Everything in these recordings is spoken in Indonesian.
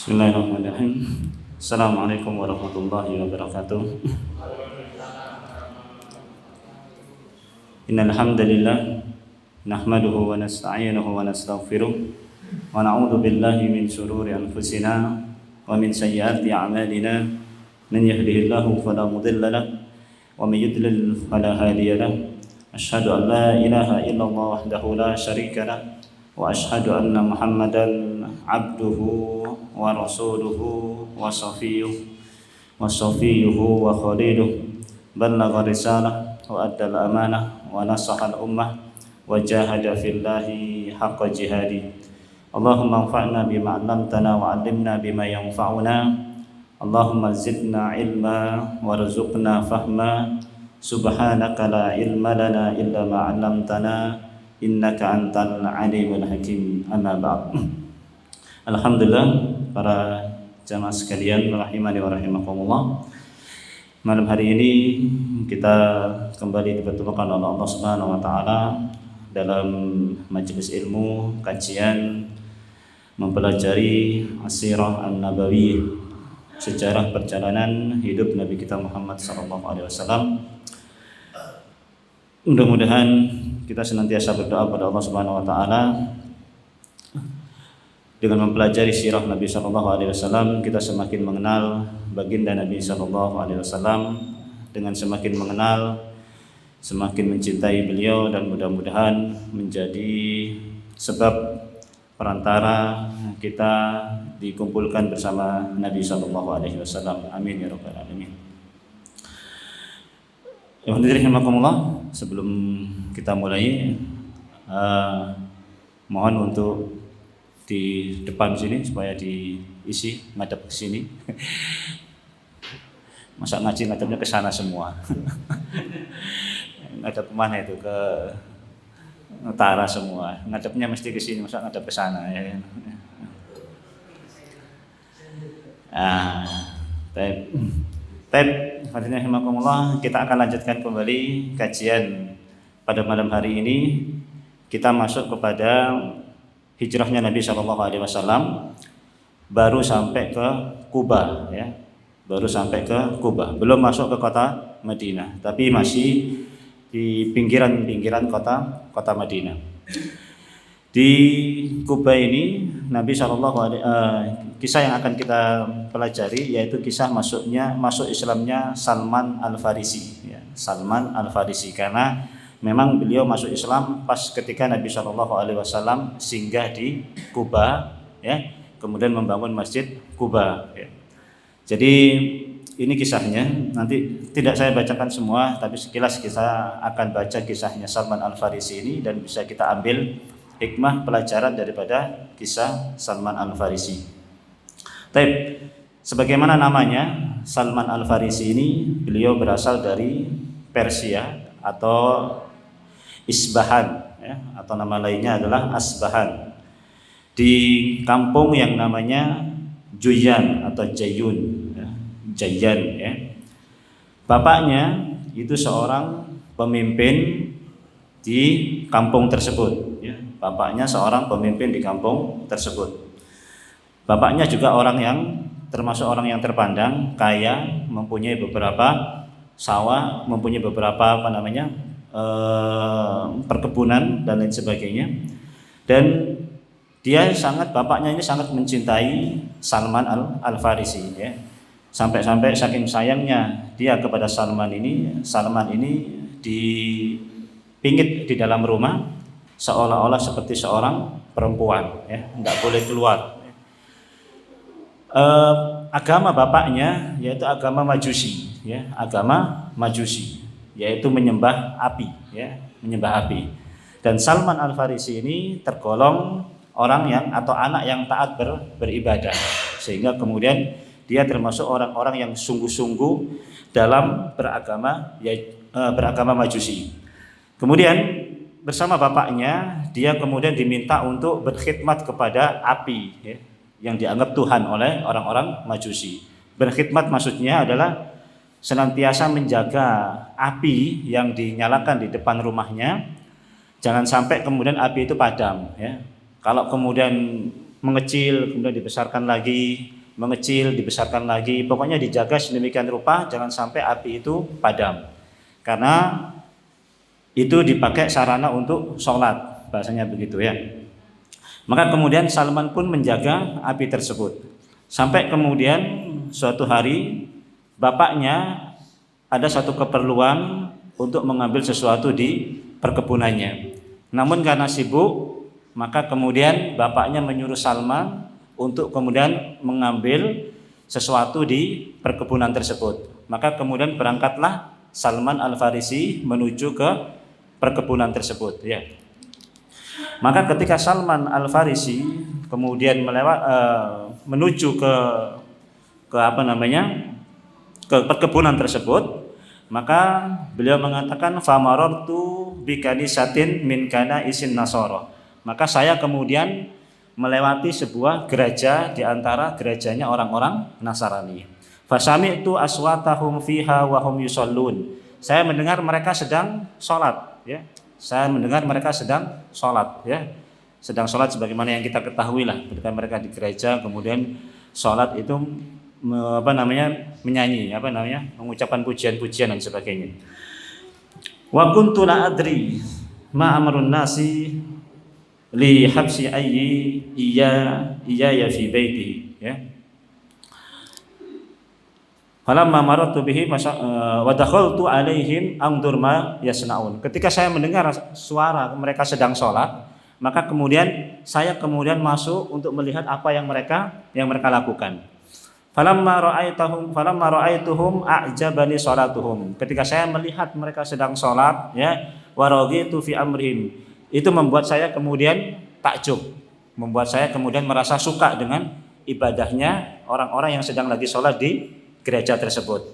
Bismillahirrahmanirrahim. Assalamualaikum warahmatullahi wabarakatuh. Innal hamdalillah nahmaduhu wa nasta'inuhu wa nastaghfiruh wa na'udzu billahi min shururi anfusina wa min sayyiati a'malina. Man yahdihillahu fala mudilla lahu wa man yudlil fala hadiya lahu. Asyhadu an la ilaha illallah wahdahu la syarika lahu wa asyhadu anna Muhammadan abduhu wa rasuluhu wa safiyuhu wa khaliluhu ballagha risalah wa addal amanah wa nasahal ummah wa jahada fillahi haqqa jihadi. Allahumma anfa'na bima 'allamtana wa 'allimna bima yanfa'una. Allahumma zidna ilma warzuqna fahma. Subhanaka la ilma lana illa ma 'allamtana innaka antal alimul hakim. Amma ba'd. Alhamdulillah, para jamaah sekalian rahimani wa rahimakumullah. Malam hari ini kita kembali dipertemukan oleh Allah Subhanahu wa taala dalam majelis ilmu kajian mempelajari As-Sirah An-Nabawiyah, sejarah perjalanan hidup Nabi kita Muhammad sallallahu alaihi wasallam. Mudah-mudahan kita senantiasa berdoa pada Allah Subhanahu wa taala. Dengan mempelajari sirah Nabi sallallahu alaihi wasallam, kita semakin mengenal baginda Nabi sallallahu alaihi wasallam. Dengan semakin mengenal, semakin mencintai beliau, dan mudah-mudahan menjadi sebab perantara kita dikumpulkan bersama Nabi sallallahu alaihi wasallam. Amin ya rabbal alamin. Sebelum kita mulai, mohon untuk di depan sini supaya diisi, ngadep ke sini. Masa ngaji ngadepnya ke sana semua. Ngadep kemana itu? Ke utara semua. Ngadepnya mesti ke sini, masa ngadep ke sana ya. Kita akan lanjutkan kembali kajian pada malam hari ini. Kita masuk kepada hijrahnya Nabi Shallallahu Alaihi Wasallam, baru sampai ke Kuba, ya, baru sampai ke Kuba, belum masuk ke kota Madinah, tapi masih di pinggiran kota Madinah. Di Kuba ini Nabi Shallallahu Alaihi kisah yang akan kita pelajari yaitu kisah masuk Islamnya Salman Al-Farisi, ya, Salman Al-Farisi, karena memang beliau masuk Islam pas ketika Nabi Shallallahu Alaihi Wasallam singgah di Kuba, ya, kemudian membangun masjid Kuba. Ya. Jadi ini kisahnya. Nanti tidak saya bacakan semua, tapi sekilas kita akan baca kisahnya Salman Al Farisi ini dan bisa kita ambil hikmah pelajaran daripada kisah Salman Al Farisi. Tapi sebagaimana namanya Salman Al Farisi ini, beliau berasal dari Persia atau Isbahan, ya, atau nama lainnya adalah Asbahan, di kampung yang namanya Juyan atau Jayun, ya, Jayan, ya. Bapaknya itu seorang pemimpin di kampung tersebut, ya. Bapaknya seorang pemimpin di kampung tersebut. Bapaknya juga orang yang termasuk orang yang terpandang, kaya, mempunyai beberapa sawah, mempunyai beberapa perkebunan dan lain sebagainya. Dan bapaknya ini sangat mencintai Salman Al-Farisi, ya. Sampai-sampai saking sayangnya dia kepada Salman ini dipingit di dalam rumah seolah-olah seperti seorang perempuan, ya, tidak boleh keluar. Agama bapaknya yaitu agama Majusi, ya, agama Majusi, yaitu menyembah api, ya, menyembah api. Dan Salman Al-Farisi ini tergolong orang yang atau anak yang taat beribadah, sehingga kemudian dia termasuk orang-orang yang sungguh-sungguh dalam beragama Majusi. Kemudian bersama bapaknya dia kemudian diminta untuk berkhidmat kepada api, ya, yang dianggap Tuhan oleh orang-orang Majusi. Berkhidmat maksudnya adalah senantiasa menjaga api yang dinyalakan di depan rumahnya, jangan sampai kemudian api itu padam, ya. Kalau kemudian mengecil, kemudian dibesarkan lagi, mengecil, dibesarkan lagi. Pokoknya dijaga sedemikian rupa jangan sampai api itu padam. Karena itu dipakai sarana untuk sholat, bahasanya begitu ya. Maka kemudian Salman pun menjaga api tersebut. Sampai kemudian suatu hari bapaknya ada satu keperluan untuk mengambil sesuatu di perkebunannya. Namun karena sibuk, maka kemudian bapaknya menyuruh Salman untuk kemudian mengambil sesuatu di perkebunan tersebut. Maka kemudian berangkatlah Salman Al-Farisi menuju ke perkebunan tersebut ya. Maka ketika Salman Al-Farisi kemudian menuju ke perkebunan tersebut, maka beliau mengatakan famarartu bikanisatin min kana isin nasara. Maka saya kemudian melewati sebuah gereja di antara gerejanya orang-orang Nasrani. Fasami'tu aswatahum fiha wa hum yusallun. Saya mendengar mereka sedang sholat ya. Saya mendengar mereka sedang sholat ya. Sedang sholat sebagaimana yang kita ketahui lah, ketika mereka di gereja kemudian sholat itu menyanyi, mengucapkan pujian-pujian dan sebagainya. Wa kuntu la adri ma amrun nasi li habsi ayyi iya fi baiti ya. Falamma marartu bihi wa dakhaltu alaihim andur ma yasnaun. Ketika saya mendengar suara mereka sedang sholat, maka kemudian saya masuk untuk melihat apa yang mereka lakukan. Falamma ra'aituhum a'jabani sholatuhum. Ketika saya melihat mereka sedang sholat ya, wa raghitu fi amrihim. Itu membuat saya kemudian takjub, membuat saya kemudian merasa suka dengan ibadahnya orang-orang yang sedang lagi sholat di gereja tersebut.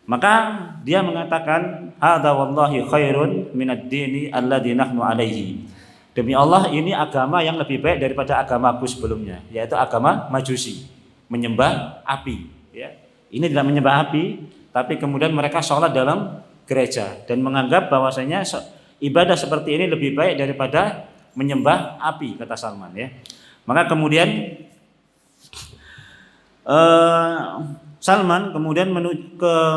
Maka dia mengatakan, hadza wallahi khairun minad dini alladzi nahnu alaihi. Demi Allah, ini agama yang lebih baik daripada agamaku sebelumnya, yaitu agama Majusi, menyembah api ya. Ini tidak menyembah api, tapi kemudian mereka sholat dalam gereja dan menganggap bahwasanya ibadah seperti ini lebih baik daripada menyembah api, kata Salman ya. Maka kemudian Salman kemudian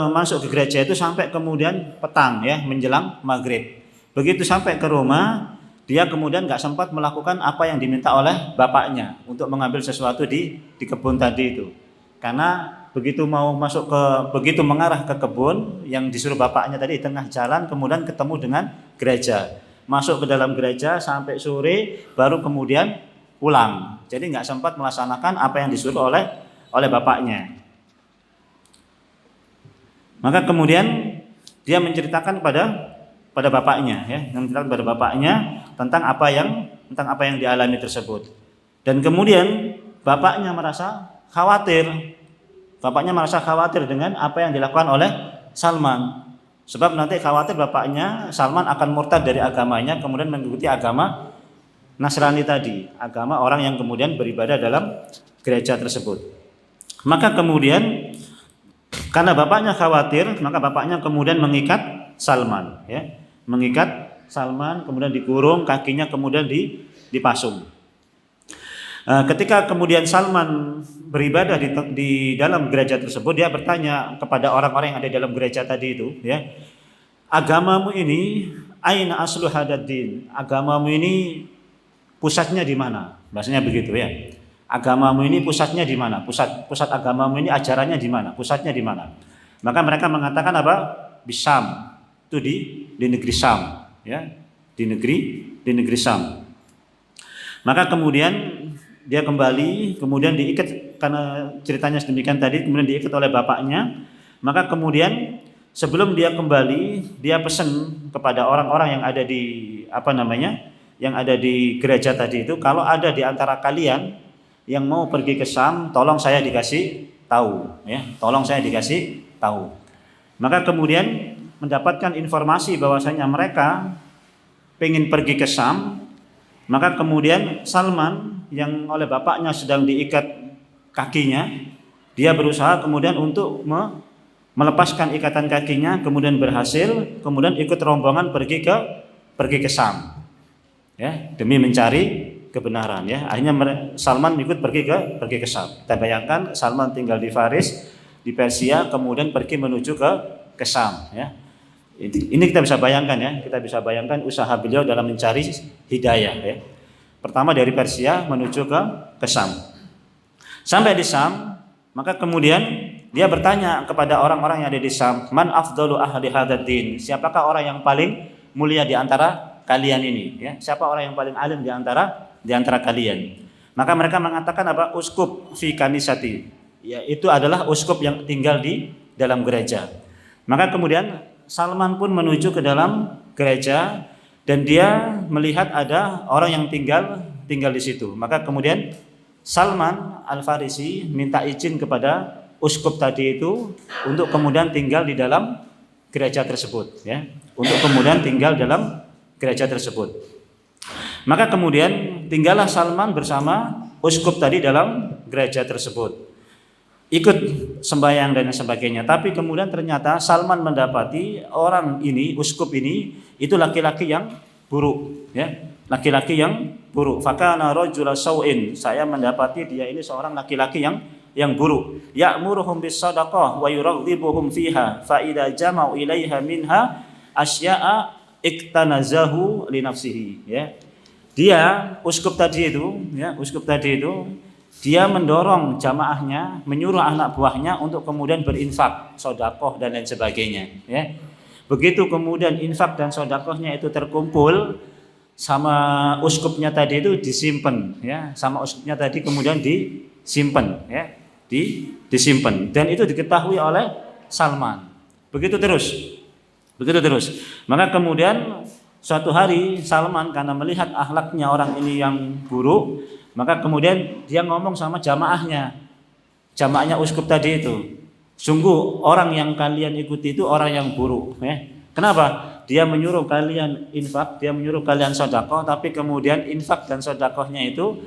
masuk ke gereja itu sampai kemudian petang ya, menjelang maghrib. Begitu sampai ke rumah, dia kemudian nggak sempat melakukan apa yang diminta oleh bapaknya untuk mengambil sesuatu di kebun tadi itu. Karena begitu mengarah ke kebun yang disuruh bapaknya tadi, di tengah jalan kemudian ketemu dengan gereja. Masuk ke dalam gereja sampai sore baru kemudian pulang. Jadi nggak sempat melaksanakan apa yang disuruh oleh bapaknya. Maka kemudian dia menceritakan pada bapaknya ya, tentang apa yang dialami tersebut. Dan kemudian bapaknya merasa khawatir. Bapaknya merasa khawatir dengan apa yang dilakukan oleh Salman. Sebab nanti khawatir bapaknya Salman akan murtad dari agamanya, kemudian mengikuti agama Nasrani tadi, agama orang yang kemudian beribadah dalam gereja tersebut. Maka kemudian karena bapaknya khawatir, maka bapaknya kemudian mengikat Salman ya. Mengikat Salman, kemudian dikurung, kakinya kemudian dipasung. Ketika kemudian Salman beribadah di dalam gereja tersebut, dia bertanya kepada orang-orang yang ada di dalam gereja tadi itu, ya, agamamu ini aina aslu hadaddin? Agamamu ini pusatnya di mana? Bahasanya begitu ya. Agamamu ini pusatnya di mana? Pusat agamamu ini ajarannya di mana? Pusatnya di mana? Maka mereka mengatakan apa? Bisam. Itu di negeri Sam, ya. Di negeri Sam. Maka kemudian dia kembali, kemudian diikat, karena ceritanya sedemikian tadi, kemudian diikat oleh bapaknya. Maka kemudian sebelum dia kembali, dia pesan kepada orang-orang yang ada di gereja tadi itu, kalau ada di antara kalian yang mau pergi ke Sam, tolong saya dikasih tahu, ya. Tolong saya dikasih tahu. Maka kemudian mendapatkan informasi bahwasanya mereka pengen pergi ke Sam. Maka kemudian Salman yang oleh bapaknya sedang diikat kakinya, dia berusaha kemudian untuk melepaskan ikatan kakinya, kemudian berhasil, kemudian ikut rombongan pergi ke Sam, ya, demi mencari kebenaran ya. Akhirnya Salman ikut pergi ke Syam. Kita bayangkan Salman tinggal di Faris, di Persia, kemudian pergi menuju ke Syam ya. Ini kita bisa bayangkan ya, kita bisa bayangkan usaha beliau dalam mencari hidayah ya. Pertama dari Persia menuju ke Syam. Sampai di Syam, maka kemudian dia bertanya kepada orang-orang yang ada di Syam, "Man afdalu ahli hadzal din?" Siapakah orang yang paling mulia di antara kalian ini ya? Siapa orang yang paling alim di antara kalian? Maka mereka mengatakan apa? Uskup fi kanisati. Ya, itu adalah uskup yang tinggal di dalam gereja. Maka kemudian Salman pun menuju ke dalam gereja dan dia melihat ada orang yang tinggal di situ. Maka kemudian Salman Al-Farisi minta izin kepada uskup tadi itu untuk kemudian tinggal di dalam gereja tersebut ya. Untuk kemudian tinggal dalam gereja tersebut. Maka kemudian tinggallah Salman bersama uskup tadi dalam gereja tersebut. Ikut sembahyang dan sebagainya. Tapi kemudian ternyata Salman mendapati orang ini, uskup ini, itu laki-laki yang buruk, ya, laki-laki yang buruk. Fakana rajula sau'in. Saya mendapati dia ini seorang laki-laki yang buruk. Ya'muruhum bis shadaqah wa yuraghibuhum fiha. Fa idza jama'u ilaiha minha asya'a iktanazahu li nafsihi. Ya. Dia uskup tadi itu, dia mendorong jamaahnya, menyuruh anak buahnya untuk kemudian berinfak, sedekah dan lain sebagainya. Ya. Begitu kemudian infak dan sedekahnya itu terkumpul, sama uskupnya tadi itu disimpan, ya, sama uskupnya tadi kemudian disimpan, ya, disimpan. Dan itu diketahui oleh Salman. Begitu terus. Maka kemudian suatu hari Salman karena melihat akhlaknya orang ini yang buruk, maka kemudian dia ngomong sama jamaahnya uskup tadi itu, sungguh orang yang kalian ikuti itu orang yang buruk. Kenapa? Dia menyuruh kalian infak, dia menyuruh kalian sedekah, tapi kemudian infak dan sedekahnya itu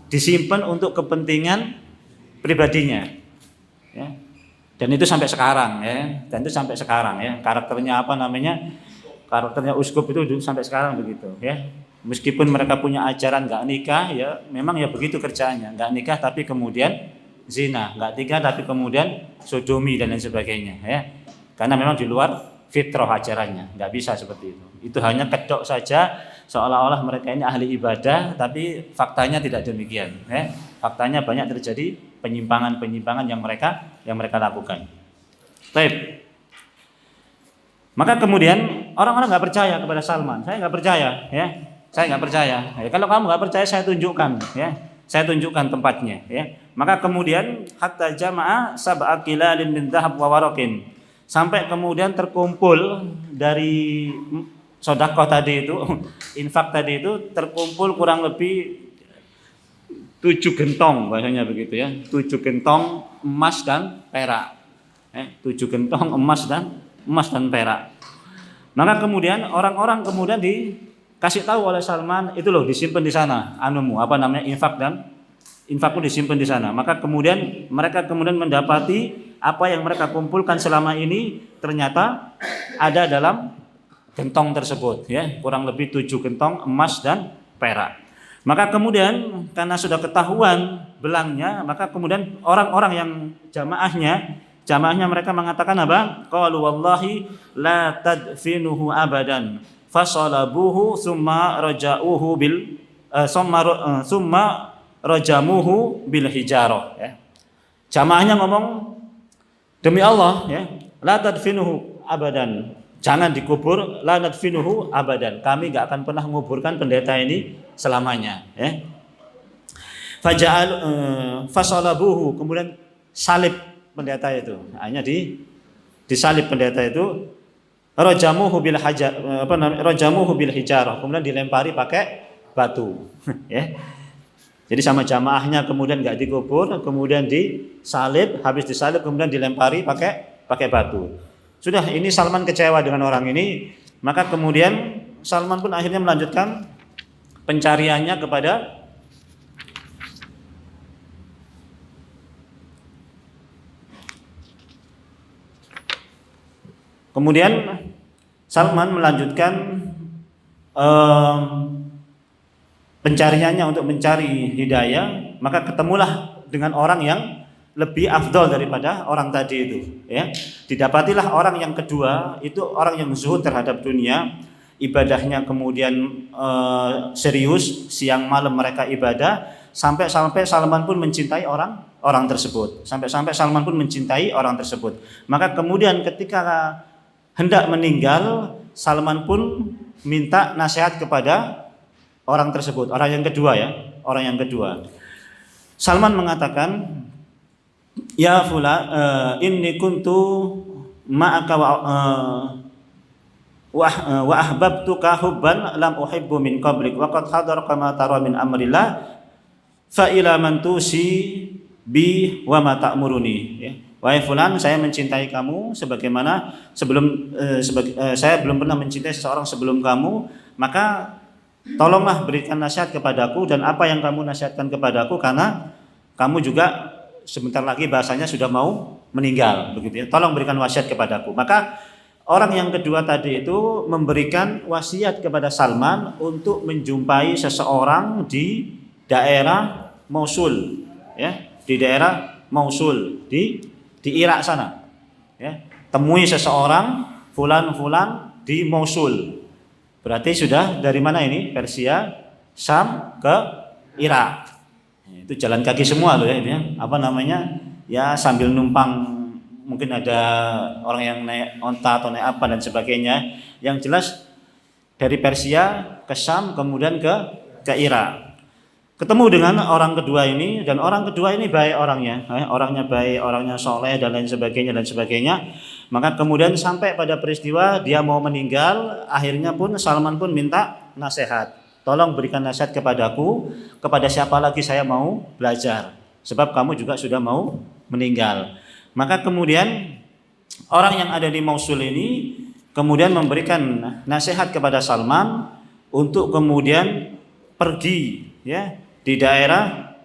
disimpan untuk kepentingan pribadinya. Ya. Dan itu sampai sekarang ya. Karakternya apa namanya? Karakternya uskup itu sampai sekarang begitu ya. Meskipun mereka punya ajaran nggak nikah, ya memang ya begitu kerjaannya, nggak nikah tapi kemudian zina, nggak nikah tapi kemudian sodomi dan lain sebagainya, ya. Karena memang di luar fitrah ajarannya, nggak bisa seperti itu. Itu hanya kedok saja, seolah-olah mereka ini ahli ibadah, tapi faktanya tidak demikian. Ya. Faktanya banyak terjadi penyimpangan yang mereka lakukan. Baik. Maka kemudian orang-orang nggak percaya kepada Salman. Saya nggak percaya, ya. Saya nggak percaya. Ya, kalau kamu nggak percaya, saya tunjukkan, ya. Saya tunjukkan tempatnya, ya. Maka kemudian hatta jama'a sab'a qilalin min dhahab wa waraqin. Sampai kemudian terkumpul dari sedekah tadi itu, infak tadi itu terkumpul kurang lebih 7 gentong, bahasanya begitu ya. 7 gentong emas dan perak. 7 gentong emas dan perak. Maka kemudian orang-orang kemudian dikasih tahu oleh Salman, itu loh disimpan di sana, infakmu disimpan di sana. Maka kemudian mereka mendapati apa yang mereka kumpulkan selama ini ternyata ada dalam gentong tersebut, ya, kurang lebih 7 gentong emas dan perak. Maka kemudian karena sudah ketahuan belangnya, maka kemudian orang-orang yang jamaahnya mereka mengatakan apa? Qalu wallahi la tadfinuhu abadan fasalabuhu summa rajamuhu bil hijarah, ya. Jamaahnya ngomong, demi Allah, ya, la tadfinuhu abadan, jangan dikubur, la tadfinuhu abadan, kami enggak akan pernah menguburkan pendeta ini selamanya, ya. Fasalabuhu, kemudian salib pendeta itu, hanya disalib pendeta itu, rajamuhu bil hijarah, kemudian dilempari pakai batu, ya. Jadi sama jamaahnya kemudian enggak dikubur, kemudian disalib, habis disalib kemudian dilempari pakai batu. Sudah, ini Salman kecewa dengan orang ini, maka kemudian Salman pun akhirnya melanjutkan pencariannya kepada pencariannya untuk mencari hidayah, maka ketemulah dengan orang yang lebih afdol daripada orang tadi itu, ya. Didapatilah orang yang kedua itu orang yang zuhud terhadap dunia, ibadahnya kemudian serius, siang malam mereka ibadah, sampai Salman pun mencintai orang tersebut. Sampai Salman pun mencintai orang tersebut. Maka kemudian ketika hendak meninggal, Salman pun minta nasihat kepada orang tersebut, orang yang kedua, ya, orang yang kedua. Salman mengatakan, ya fulan, inni kuntu ma'aka wa ahbabtuka hubban lam uhibbu min qablik wa qad hadara kama tara min amrillah fa ila man tusi bi wa ma ta'muruni, ya. Wahai fulan, saya mencintai kamu sebagaimana saya belum pernah mencintai seseorang sebelum kamu, maka tolonglah berikan nasihat kepadaku dan apa yang kamu nasihatkan kepadaku, karena kamu juga sebentar lagi bahasanya sudah mau meninggal, begitu ya. Tolong berikan wasiat kepadaku. Maka orang yang kedua tadi itu memberikan wasiat kepada Salman untuk menjumpai seseorang di daerah Mosul, ya, di daerah Mosul di Irak sana, ya. Temui seseorang fulan di Mosul. Berarti sudah dari mana ini? Persia, Syam ke Irak. Itu jalan kaki semua loh, ya, ini, ya. Apa namanya? Ya, sambil numpang, mungkin ada orang yang naik onta atau naik apa dan sebagainya. Yang jelas dari Persia ke Syam kemudian ke Irak. Ketemu dengan orang kedua ini, dan orang kedua ini baik orangnya, orangnya baik, orangnya soleh dan lain sebagainya. Maka kemudian sampai pada peristiwa dia mau meninggal, akhirnya pun Salman pun minta nasihat. Tolong berikan nasihat kepadaku, kepada siapa lagi saya mau belajar, sebab kamu juga sudah mau meninggal. Maka kemudian orang yang ada di Mosul ini kemudian memberikan nasihat kepada Salman untuk kemudian pergi, ya, di daerah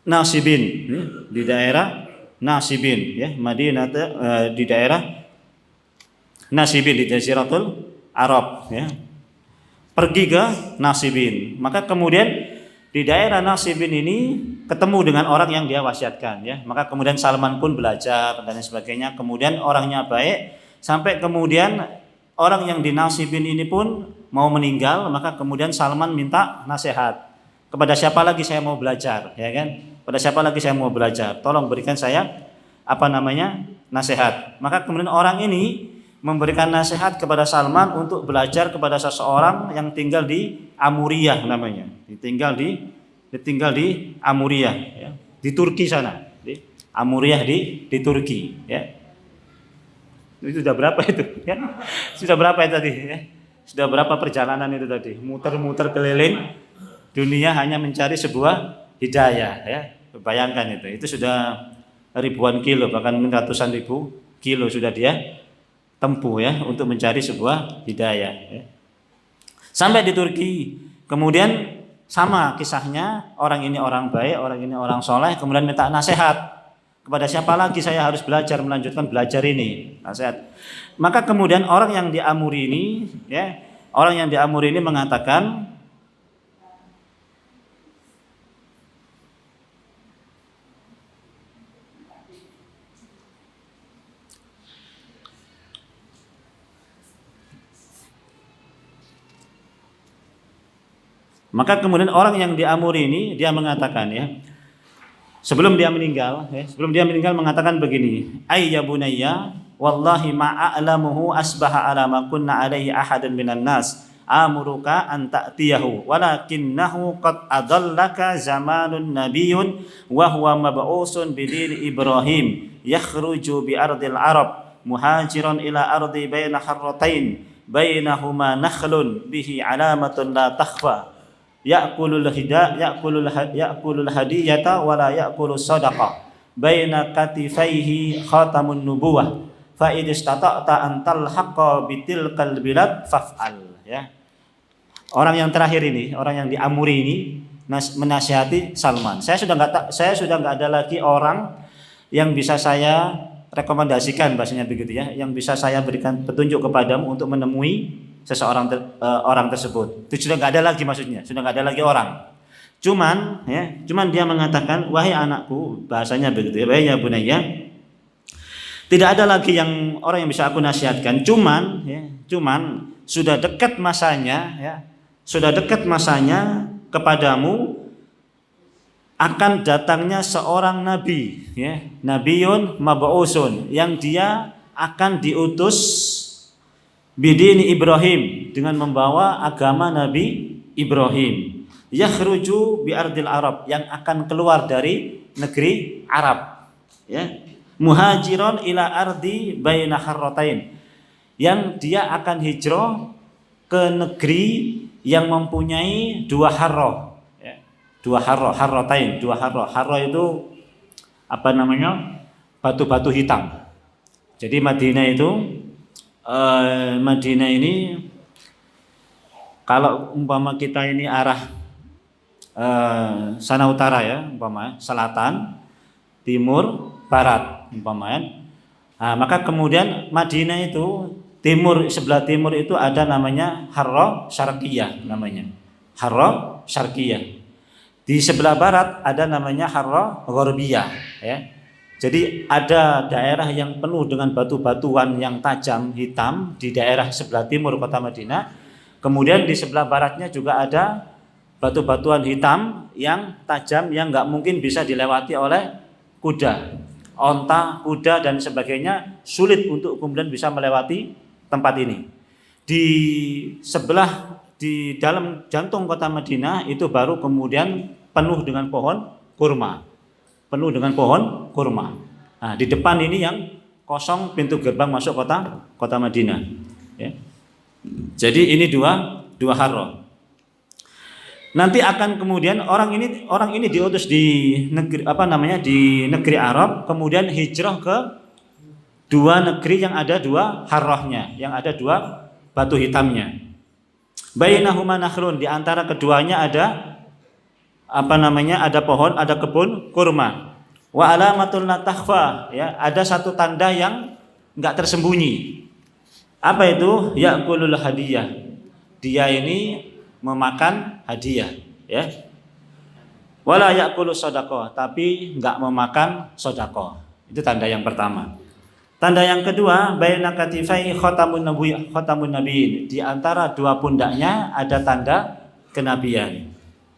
Nasibin, ya, di daerah Nasibin, ya, Madinah, di daerah Nasibin di Jaziratul Arab, ya. Pergi ke Nasibin. Maka kemudian di daerah Nasibin ini ketemu dengan orang yang dia wasiatkan, ya. Maka kemudian Salman pun belajar dan sebagainya. Kemudian orangnya baik, sampai kemudian orang yang di Nasibin ini pun mau meninggal. Maka kemudian Salman minta nasihat, kepada siapa lagi saya mau belajar, ya kan? Pada siapa lagi saya mau belajar? Tolong berikan saya nasihat. Maka kemudian orang ini memberikan nasihat kepada Salman untuk belajar kepada seseorang yang tinggal di Amuriyah namanya. Ditinggal di Amuriyah, ya. Di Turki sana. Di Amuriyah di Turki, ya. Itu sudah berapa itu, ya? Sudah berapa itu tadi, ya? Sudah berapa perjalanan itu tadi? Muter-muter keliling dunia hanya mencari sebuah hidayah, ya. Bayangkan itu sudah ribuan kilo, bahkan ratusan ribu kilo sudah dia tempuh, ya, untuk mencari sebuah hidayah, ya. Sampai di Turki, kemudian sama kisahnya, orang ini orang baik, orang ini orang soleh, kemudian minta nasihat, kepada siapa lagi saya harus belajar, melanjutkan belajar ini, nasihat. Maka kemudian orang yang di Amuri ini, ya, orang yang di Amuri ini mengatakan, maka kemudian orang yang di Amuri ini dia mengatakan, ya, sebelum dia meninggal mengatakan begini, ay ya bunayya wallahi ma a'lamuhu asbaha ala ma kunna alaihi ahadan minan nas amuruka an ta'tiyahu walakinnahu qad adallaka zamanun nabiyyun wa huwa mab'usun bidin Ibrahim yakhruju bi ardil arab muhajiran ila ardi baina harratain bainahuma nakhlun bihi alamatun la takhfa ya'kulul hadiyata wa la ya'kulus sadaqah baina katifaihi khatamun nubuwah fa in istata'ta an talhaqa bitilkal bilad faf'al, ya. Orang yang terakhir ini, orang yang di Amuri ini menasihati Salman. Saya sudah enggak ada lagi orang yang bisa saya rekomendasikan, bahasanya begitu, ya, yang bisa saya berikan petunjuk kepadamu untuk menemui orang tersebut. Itu sudah nggak ada lagi, maksudnya sudah nggak ada lagi orang. Cuman dia mengatakan, wahai anakku, bahasanya begitu ya, wahai ya bunayya, tidak ada lagi yang orang yang bisa aku nasihatkan. Cuman sudah dekat masanya, kepadamu akan datangnya seorang nabi, nabiyun mab'usun, yang dia akan diutus bidini Ibrahim, dengan membawa agama Nabi Ibrahim. Yakhruju bi ardil Arab, yang akan keluar dari negeri Arab, muhajiron ila ardi baina harratain, yang dia akan hijrah ke negeri yang mempunyai dua harrah, harratain. Harrah itu apa namanya, batu-batu hitam. Jadi Madinah ini, kalau umpama kita ini arah sana utara ya, umpama selatan, timur, barat umpama. Maka kemudian Madinah itu sebelah timur itu ada namanya Harrah Syarqiyah namanya. Harrah Syarqiyah. Di sebelah barat ada namanya Harrah Gharbiyah ya. Jadi ada daerah yang penuh dengan batu-batuan yang tajam hitam di daerah sebelah timur kota Madinah. Kemudian di sebelah baratnya juga ada batu-batuan hitam yang tajam yang nggak mungkin bisa dilewati oleh kuda, onta, kuda dan sebagainya, sulit untuk kemudian bisa melewati tempat ini. Di dalam jantung kota Madinah itu baru kemudian penuh dengan pohon kurma. Nah, di depan ini yang kosong pintu gerbang masuk kota Madinah. Ya. Jadi ini dua harrah. Nanti akan kemudian orang ini diutus di negeri di negeri Arab, kemudian hijrah ke dua negeri yang ada dua harrahnya, yang ada dua batu hitamnya. Bainahuma nakhlun, di antara keduanya ada ada pohon, ada kebun kurma. Wa alamatul la takhfa, ya, ada satu tanda yang enggak tersembunyi. Apa itu? Ya'kulul hadiyah. Dia ini memakan hadiah, ya. Wala ya'kulu shadaqah, tapi enggak memakan sedekah. Itu tanda yang pertama. Tanda yang kedua, baina katifai khatamun nabiyyin. Di antara dua pundaknya ada tanda kenabian.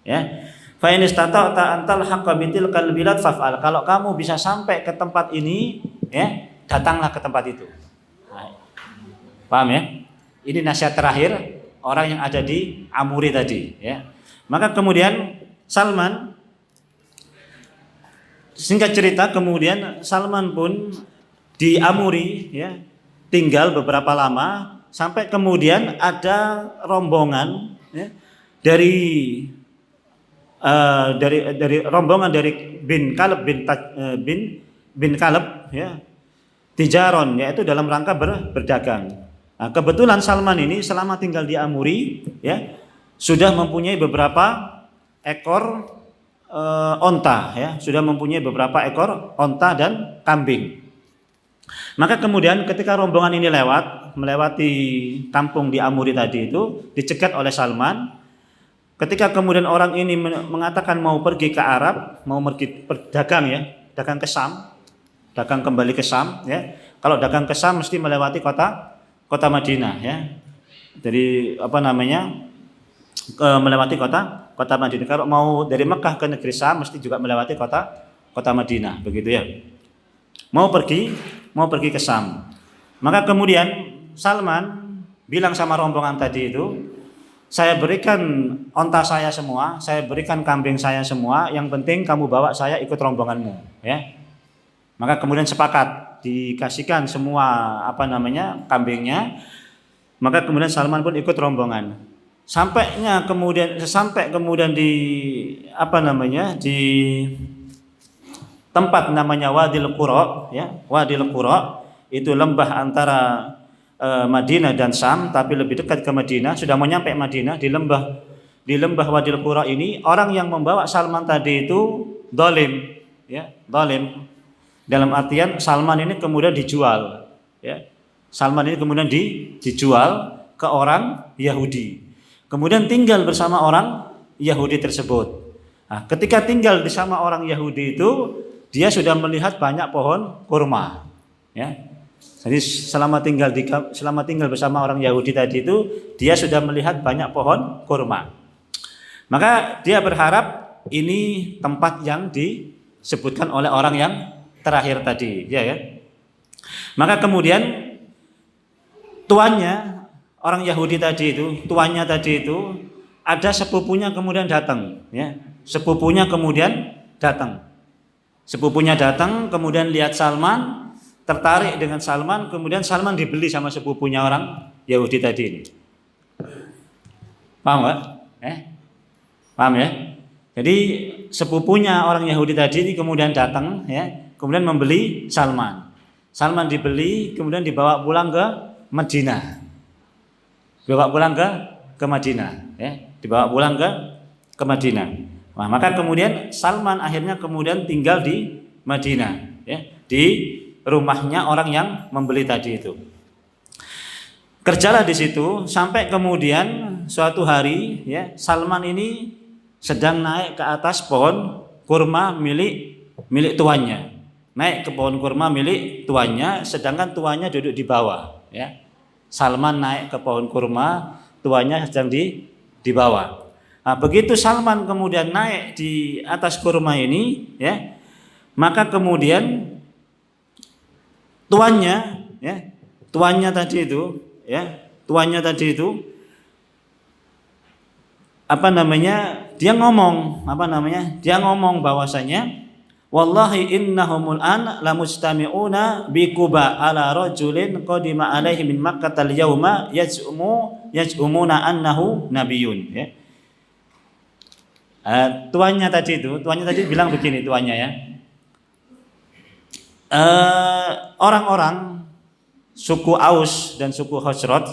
Ya. Fa in istata'ta antal haqqa bitilkal bilad faf'al. Kalau kamu bisa sampai ke tempat ini, ya, datanglah ke tempat itu. Nah, paham ya? Ini nasihat terakhir orang yang ada di Amuri tadi, ya. Maka kemudian Salman, singkat cerita, kemudian Salman pun di Amuri, ya, tinggal beberapa lama sampai kemudian ada rombongan, ya, dari rombongan dari bin Kalab bin Kalab, ya, tijaron, yaitu dalam rangka berdagang. Nah, kebetulan Salman ini selama tinggal di Amuri, ya, sudah mempunyai beberapa ekor onta, ya, sudah mempunyai beberapa ekor onta dan kambing. Maka kemudian ketika rombongan ini melewati kampung di Amuri tadi itu, dicegat oleh Salman. Ketika kemudian orang ini mengatakan mau pergi ke Arab, mau pergi berdagang, ya, dagang ke Syam, dagang kembali ke Syam, ya. Kalau dagang ke Syam mesti melewati kota Madinah, ya. Jadi melewati kota Madinah. Kalau mau dari Mekah ke negeri Syam mesti juga melewati kota Madinah, begitu ya. Mau pergi ke Syam. Maka kemudian Salman bilang sama rombongan tadi itu, saya berikan onta saya semua, saya berikan kambing saya semua, yang penting kamu bawa saya ikut rombonganmu, ya. Maka kemudian sepakat dikasihkan semua kambingnya. Maka kemudian Salman pun ikut rombongan. Sampai kemudian di tempat namanya Wadil Qura, ya. Wadil Qura itu lembah antara Madinah dan Syam, tapi lebih dekat ke Madinah. Sudah mau nyampe Madinah, di lembah Wadil Qura ini orang yang membawa Salman tadi itu zalim, ya, zalim. Dalam artian Salman ini kemudian dijual, ya. Salman ini kemudian dijual ke orang Yahudi. Kemudian tinggal bersama orang Yahudi tersebut. Nah, ketika tinggal bersama orang Yahudi itu, dia sudah melihat banyak pohon kurma. Ya. Jadi selama tinggal bersama orang Yahudi tadi itu, dia sudah melihat banyak pohon kurma. Maka dia berharap ini tempat yang disebutkan oleh orang yang terakhir tadi, ya. Maka kemudian tuannya, orang Yahudi tadi itu, tuannya tadi itu, ada sepupunya kemudian datang, ya. Sepupunya kemudian datang. Sepupunya datang, kemudian lihat Salman, tertarik dengan Salman, kemudian Salman dibeli sama sepupunya orang Yahudi tadi ini. Paham nggak? Paham ya? Jadi sepupunya orang Yahudi tadi ini kemudian datang, ya, kemudian membeli Salman. Salman dibeli, kemudian dibawa pulang ke Madinah. Dibawa pulang ke Madinah, ya, dibawa pulang ke Madinah. Nah, maka kemudian Salman akhirnya kemudian tinggal di Madinah, ya, di rumahnya orang yang membeli tadi itu. Kerjalah di situ sampai kemudian suatu hari, ya, Salman ini sedang naik ke atas pohon kurma milik tuannya. Naik ke pohon kurma milik tuannya, sedangkan tuannya duduk di bawah, ya. Salman naik ke pohon kurma, tuannya sedang di bawah. Nah, begitu Salman kemudian naik di atas kurma ini, ya, maka kemudian tuannya, ya, tuannya tadi itu, dia ngomong bahwasanya wallahi innahumul an lamustami'una bi Quba ala rajulin qadima alaihi min Makkah al-yawma yaz'umuna annahu nabiyyun, ya. Tuannya tadi bilang begini, tuannya, ya. Orang-orang suku Aus dan suku Khazraj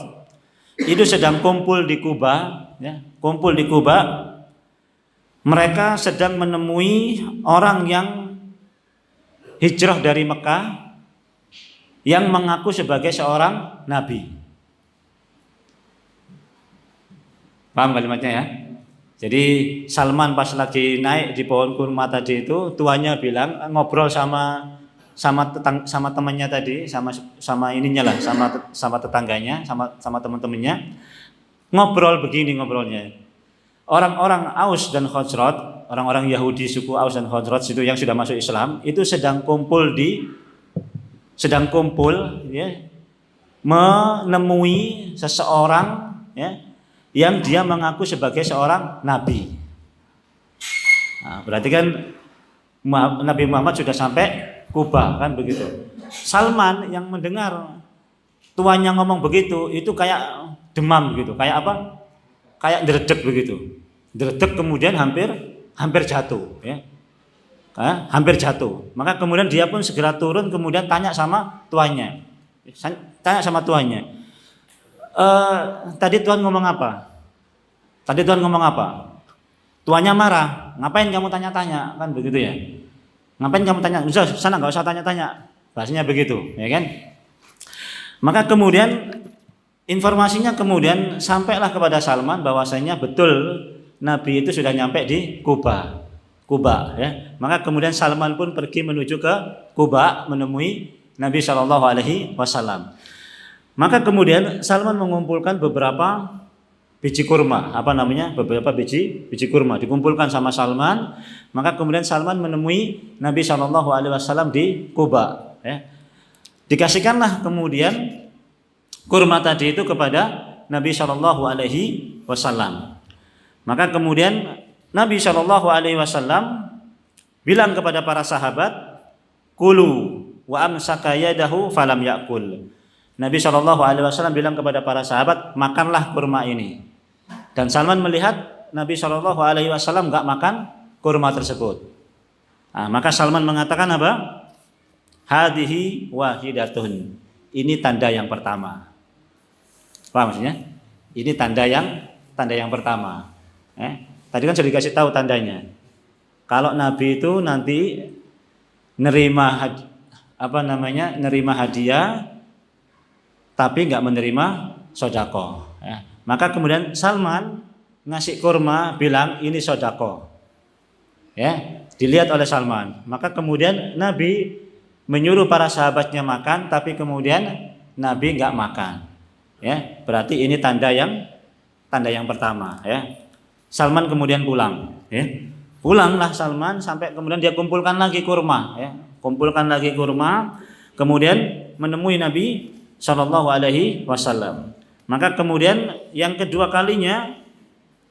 itu sedang kumpul di Quba, ya, kumpul di Quba. Mereka sedang menemui orang yang hijrah dari Mekah yang mengaku sebagai seorang nabi. Paham kalimatnya, ya? Jadi Salman pas lagi naik di pohon kurma tadi itu, tuannya bilang, ngobrol sama temannya tadi, sama ininya lah, sama tetangganya, sama teman-temannya. Ngobrol begini ngobrolnya. Orang-orang Aus dan Khazraj, orang-orang Yahudi suku Aus dan Khazraj itu yang sudah masuk Islam, itu sedang kumpul, ya, menemui seseorang, ya, yang dia mengaku sebagai seorang nabi. Nah, berarti kan Nabi Muhammad sudah sampai Kuba, kan begitu. Salman yang mendengar tuannya ngomong begitu, itu kayak demam begitu, kayak apa? Kayak deredek begitu. Deredek kemudian hampir jatuh, ya. Hampir jatuh. Maka kemudian dia pun segera turun, kemudian tanya sama tuannya. Tadi Tuhan ngomong apa? Tuannya marah. Ngapain kamu tanya-tanya? Kan begitu, ya. Ngapain kamu tanya? Sana nggak usah tanya-tanya. Bahasanya begitu, ya kan? Maka kemudian informasinya kemudian sampailah kepada Salman bahwasanya betul Nabi itu sudah nyampe di Kuba, ya. Maka kemudian Salman pun pergi menuju ke Kuba menemui Nabi Shallallahu Alaihi Wasallam. Maka kemudian Salman mengumpulkan beberapa biji kurma, beberapa biji kurma dikumpulkan sama Salman. Maka kemudian Salman menemui Nabi Shallallahu Alaihi Wasallam di Kuba, ya. Dikasihkanlah kemudian kurma tadi itu kepada Nabi Shallallahu Alaihi Wasallam. Maka kemudian Nabi Shallallahu Alaihi Wasallam bilang kepada para sahabat, kulu wa amsaka yadahu falam yakul. Nabi Shallallahu Alaihi Wasallam bilang kepada para sahabat, makanlah kurma ini. Dan Salman melihat Nabi Shallallahu Alaihi Wasallam nggak makan kurma tersebut. Nah, maka Salman mengatakan apa? Hadihi wahidatun. Ini tanda yang pertama. Paham maksudnya? Ini tanda yang pertama. Tadi kan sudah dikasih tahu tandanya. Kalau Nabi itu nanti nerima hadiah, tapi nggak menerima sodako, Ya. Maka kemudian Salman ngasih kurma, bilang ini sodako. Ya, dilihat oleh Salman. Maka kemudian Nabi menyuruh para sahabatnya makan, tapi kemudian Nabi nggak makan. Ya, berarti ini tanda yang pertama. Ya. Salman kemudian pulang. Ya. Pulanglah Salman sampai kemudian dia kumpulkan lagi kurma. Ya. Kumpulkan lagi kurma, kemudian menemui Nabi Shallallahu Alaihi Wasallam. Maka kemudian yang kedua kalinya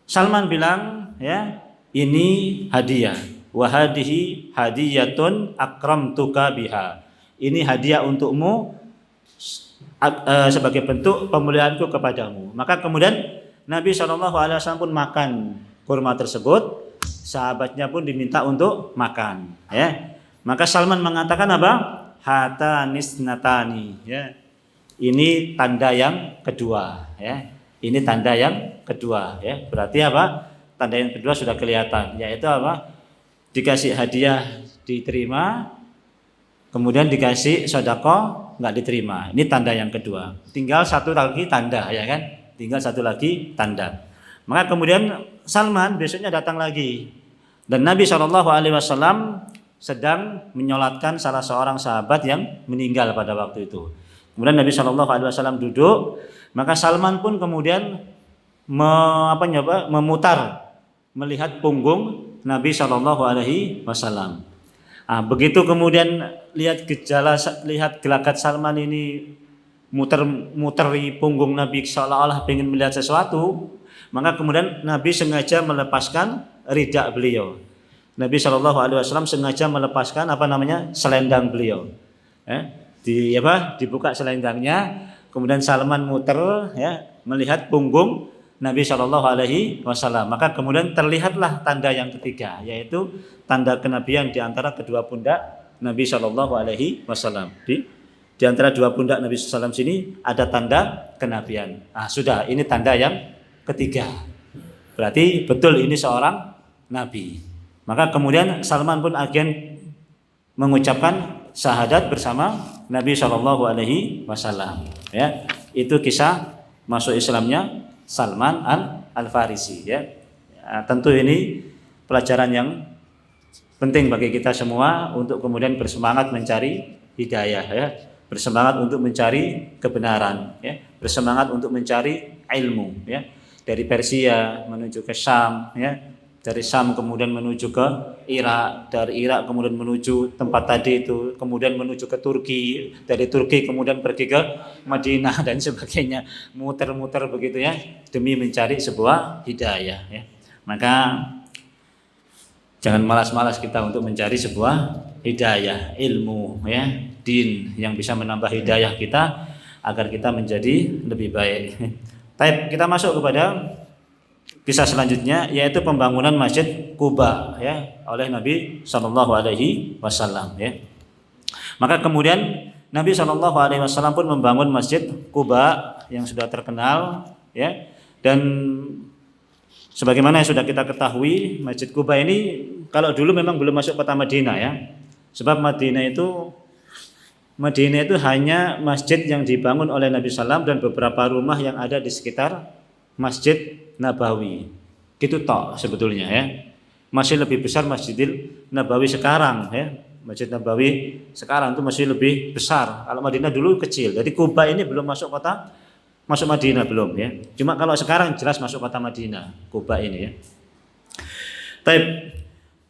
Salman bilang, ya, ini hadiah. Wahadihi hadiyatun akramtuka biha. Ini hadiah untukmu sebagai bentuk pemuliaanku kepadamu. Maka kemudian Nabi Shallallahu Alaihi Wasallam pun makan kurma tersebut. Sahabatnya pun diminta untuk makan. Ya. Maka Salman mengatakan apa? Hatanis natani. Ya. Ini tanda yang kedua, ya. Ini tanda yang kedua, ya. Berarti apa? Tanda yang kedua sudah kelihatan, yaitu apa? Dikasih hadiah diterima, kemudian dikasih sedekah nggak diterima. Ini tanda yang kedua. Tinggal satu lagi tanda, ya kan? Tinggal satu lagi tanda. Maka kemudian Salman besoknya datang lagi, dan Nabi SAW sedang menyolatkan salah seorang sahabat yang meninggal pada waktu itu. Kemudian Nabi SAW duduk, maka Salman pun kemudian memutar melihat punggung Nabi SAW. Begitu kemudian lihat gelagat Salman ini muteri punggung Nabi seolah-olah ingin melihat sesuatu, maka kemudian Nabi sengaja melepaskan ridak beliau. Nabi SAW sengaja melepaskan selendang beliau. Dibuka selendangnya, kemudian Salman muter, ya, melihat punggung Nabi SAW. Maka kemudian terlihatlah tanda yang ketiga, yaitu tanda kenabian di antara kedua pundak Nabi SAW. Di antara dua pundak Nabi SAW sini ada tanda kenabian. Sudah, ini tanda yang ketiga. Berarti betul ini seorang nabi. Maka kemudian Salman pun akan mengucapkan syahadat bersama Nabi SAW. Ya, itu kisah masuk Islamnya Salman Al-Farisi. Ya. Tentu ini pelajaran yang penting bagi kita semua untuk kemudian bersemangat mencari hidayah, ya, bersemangat untuk mencari kebenaran, ya, bersemangat untuk mencari ilmu, ya, dari Persia menuju ke Syam, ya, dari Syam kemudian menuju ke Irak, dari Irak kemudian menuju tempat tadi itu, kemudian menuju ke Turki, dari Turki kemudian pergi ke Madinah dan sebagainya, muter-muter begitu, ya, demi mencari sebuah hidayah, ya. Maka jangan malas-malas kita untuk mencari sebuah hidayah, ilmu, ya, din yang bisa menambah hidayah kita agar kita menjadi lebih baik. Baik, kita masuk kepada kisah selanjutnya, yaitu pembangunan Masjid Quba, ya, oleh Nabi SAW. Ya. Maka kemudian Nabi SAW pun membangun Masjid Quba yang sudah terkenal, ya, dan sebagaimana yang sudah kita ketahui, Masjid Quba ini kalau dulu memang belum masuk kota Madinah, ya, sebab Madinah itu hanya masjid yang dibangun oleh Nabi SAW dan beberapa rumah yang ada di sekitar Masjid Nabawi, gitu tok sebetulnya, ya. Masih lebih besar Masjidil Nabawi sekarang, ya. Masjid Nabawi sekarang itu masih lebih besar. Kalau Madinah dulu kecil. Jadi Quba ini belum masuk Madinah belum, ya. Cuma kalau sekarang jelas masuk kota Madinah, Quba ini, ya. Taib.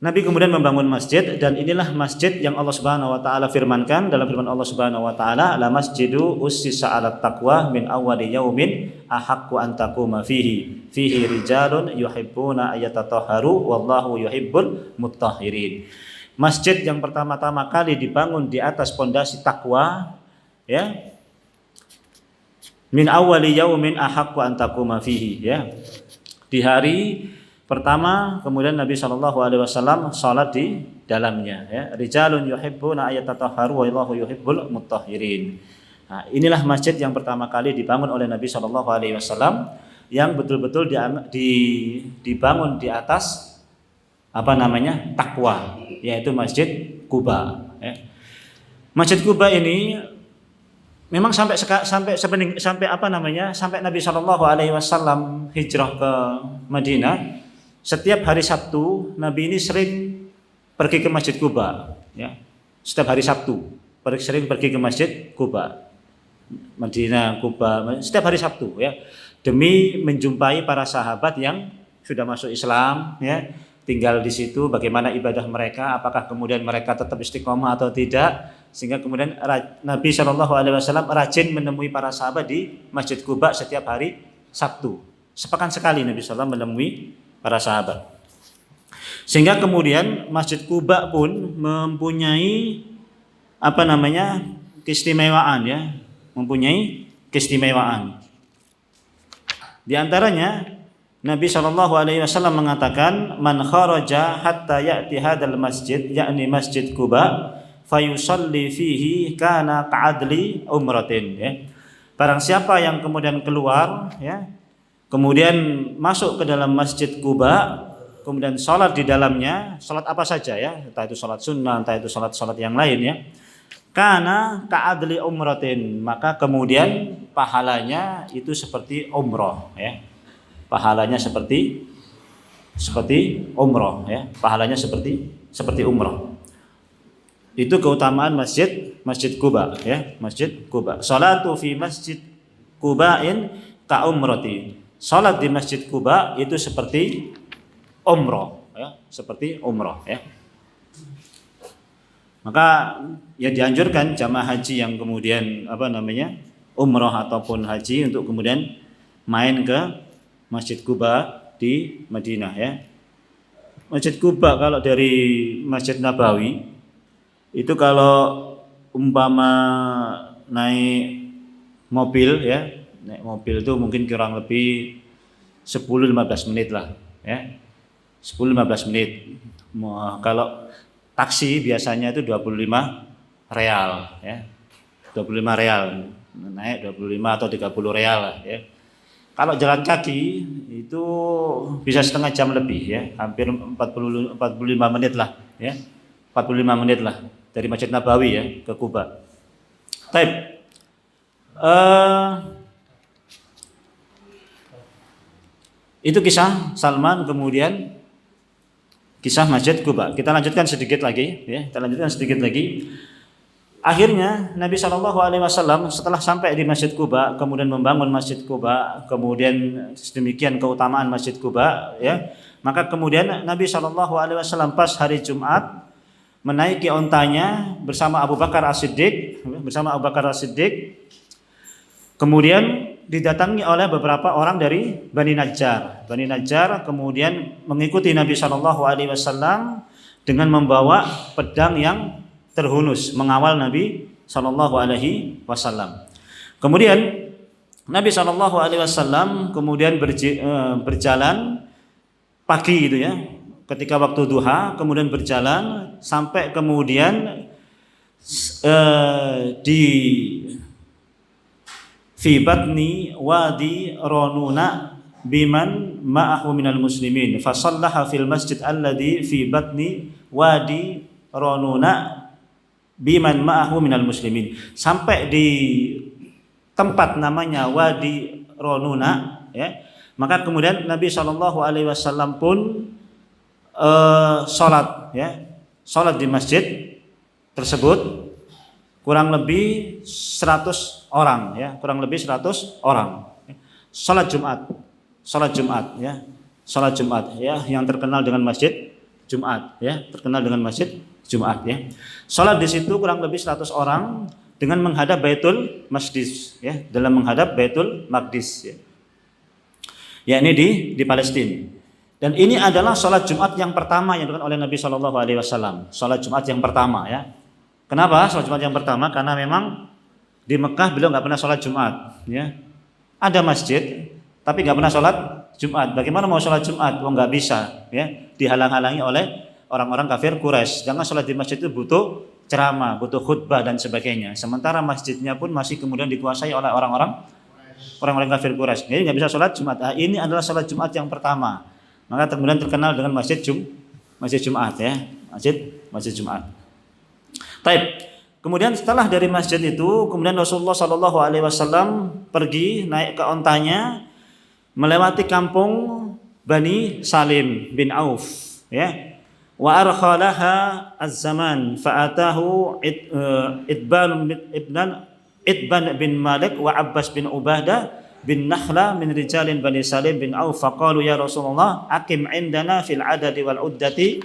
Nabi kemudian membangun masjid, dan inilah masjid yang Allah Subhanahu wa taala firmankan dalam firman Allah Subhanahu wa taala, la masjidu ussisa 'alat taqwa min awwali yaumin ahaqqu an taquma fihi rijalun yuhibbuna ayatatahharu wallahu yuhibbul mutahhirin. Masjid yang pertama-tama kali dibangun di atas pondasi takwa, ya. Min awwali yaumin ahaqqu an taquma fihi, ya. Di hari pertama, kemudian Nabi SAW salat di dalamnya, ya. Rijalun yuhibbuna ayatatahharu wallahu yuhibbul mutahhirin. Nah, inilah masjid yang pertama kali dibangun oleh Nabi SAW yang betul-betul dibangun di atas takwa, yaitu Masjid Quba, ya. Masjid Quba ini memang sampai apa namanya? Sampai Nabi Shallallahu alaihi wasallam hijrah ke Madinah, setiap hari Sabtu Nabi ini sering pergi ke Masjid Quba, ya. Setiap hari Sabtu sering pergi ke Masjid Quba. Madinah, Quba, setiap hari Sabtu, ya. Demi menjumpai para sahabat yang sudah masuk Islam, ya. Tinggal di situ, bagaimana ibadah mereka, apakah kemudian mereka tetap istiqomah atau tidak, sehingga kemudian Nabi Shallallahu alaihi wasallam rajin menemui para sahabat di Masjid Quba setiap hari Sabtu. Sepekan sekali Nabi SAW menemui para sahabat. Sehingga kemudian Masjid Quba pun mempunyai apa namanya? Keistimewaan, ya. Mempunyai keistimewaan. Di antaranya Nabi Shallallahu alaihi wasallam mengatakan, "Man kharaja hatta ya'ti hadzal masjid, yakni Masjid Quba, fayusalli fihi kana ka'adli umratin." Ya. Barang siapa yang kemudian keluar, ya, kemudian masuk ke dalam Masjid Quba, kemudian sholat di dalamnya, sholat apa saja, ya, entah itu sholat sunnah, entah itu sholat yang lain, ya, karena ka'adli umratin, maka kemudian pahalanya itu seperti umroh, ya, pahalanya seperti umroh, ya, pahalanya seperti umroh. Itu keutamaan Masjid Quba, ya, Masjid Quba. Salatu fi Masjid Quba'in ka umrati. Salat di Masjid Quba itu seperti umroh, ya, seperti umroh, ya. Maka ya dianjurkan jamaah haji yang kemudian apa namanya? Umroh ataupun haji untuk kemudian main ke Masjid Quba di Madinah, ya. Masjid Quba kalau dari Masjid Nabawi itu kalau umpama naik mobil, ya, naik mobil itu mungkin kurang lebih 10-15 menit lah, ya. 10-15 menit. Kalau taksi biasanya itu 25 real, ya. 25 real. Naik 25 atau 30 real lah, ya. Kalau jalan kaki itu bisa setengah jam lebih, ya. Hampir 45 menit lah, ya. 45 menit lah dari Masjid Nabawi, ya, ke Quba. Baik. Itu kisah Salman, kemudian kisah Masjid Quba. Kita lanjutkan sedikit lagi, ya. Kita lanjutkan sedikit lagi. Akhirnya Nabi Shallallahu alaihi wasallam setelah sampai di Masjid Quba, kemudian membangun Masjid Quba, kemudian sedemikian keutamaan Masjid Quba, ya. Maka kemudian Nabi Shallallahu alaihi wasallam pas hari Jumat menaiki ontanya bersama Abu Bakar As-Siddiq, kemudian didatangi oleh beberapa orang dari Bani Najjar. Bani Najjar kemudian mengikuti Nabi Shallallahu alaihi wasallam dengan membawa pedang yang terhunus mengawal Nabi Shallallahu alaihi wasallam. Kemudian Nabi Shallallahu alaihi wasallam kemudian berjalan pagi gitu, ya. Ketika waktu duha, kemudian berjalan sampai kemudian di fi batni wadi Ronuna biman ma'ahu minal muslimin fa shallaha fil masjid alladhi fi batni wadi Ronuna biman ma'ahu minal muslimin. Sampai di tempat namanya Wadi Ronuna, ya. Maka kemudian Nabi Shallallahu alaihi wasallam pun sholat, ya, sholat di masjid tersebut kurang lebih 100 orang, ya, kurang lebih 100 orang. Sholat Jumat, ya, sholat Jumat, ya, yang terkenal dengan Masjid Jumat, ya, terkenal dengan Masjid Jumat, ya. Sholat di situ kurang lebih 100 orang dengan menghadap Baitul Maqdis, ya, dalam menghadap Baitul Maqdis, ya. Yakni di Palestina. Dan ini adalah sholat Jumat yang pertama yang dilakukan oleh Nabi Shallallahu alaihi wasallam. Sholat Jumat yang pertama, ya. Kenapa sholat Jumat yang pertama? Karena memang di Mekah beliau nggak pernah sholat Jumat, ya. Ada masjid, tapi nggak pernah sholat Jumat. Bagaimana mau sholat Jumat? Oh, nggak bisa, ya. Dihalang-halangi oleh orang-orang kafir Quraisy. Jangan sholat di masjid itu butuh ceramah, butuh khutbah dan sebagainya. Sementara masjidnya pun masih kemudian dikuasai oleh orang-orang kafir Quraisy. Jadi nggak bisa sholat Jumat. Nah, ini adalah sholat Jumat yang pertama. Maka kemudian terkenal dengan Masjid Jumat, ya, Masjid Jumat. Baik. Kemudian setelah dari masjid itu, kemudian Rasulullah Shallallahu Alaihi Wasallam pergi naik ke ontanya, melewati kampung Bani Salim bin Auf, ya. Wa arkhalaha az-zaman fa'atahu Itban bin Malik wa Abbas bin Ubadah bin Nakhla min rijalin Bani Salim bin Auf faqalu ya Rasulullah aqim indana fil adadi wal uddati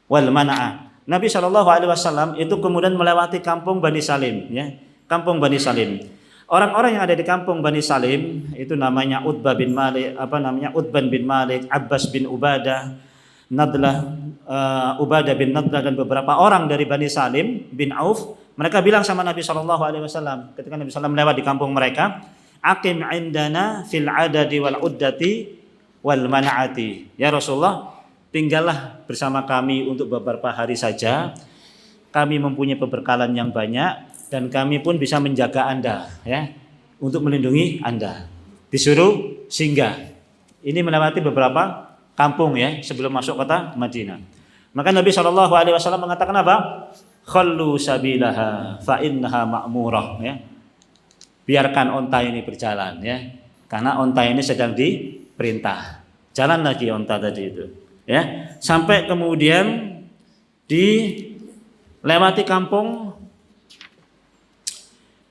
wal mana'ah. Nabi Shallallahu Alaihi Wasallam itu kemudian melewati kampung Bani Salim, ya, kampung Bani Salim. Orang-orang yang ada di kampung Bani Salim itu namanya Utbah bin Malik, Utban bin Malik, Abbas bin Ubadah, Ubadah bin Nadlah dan beberapa orang dari Bani Salim bin Auf. Mereka bilang sama Nabi Shallallahu Alaihi Wasallam ketika Nabi SAW lewat di kampung mereka, aqim indana fil adadi wal uddati wal mana'ati. Ya Rasulullah, tinggallah bersama kami untuk beberapa hari saja. Kami mempunyai perbekalan yang banyak dan kami pun bisa menjaga Anda, ya, untuk melindungi Anda. Disuruh singgah. Ini melewati beberapa kampung, ya, sebelum masuk kota Madinah. Maka Nabi Shallallahu Alaihi Wasallam mengatakan apa? Khallu sabilaha fa innaha ma'murah, ya. Biarkan onta ini berjalan, ya, karena onta ini sedang diperintah. Jalan lagi onta tadi itu, ya, sampai kemudian dilewati kampung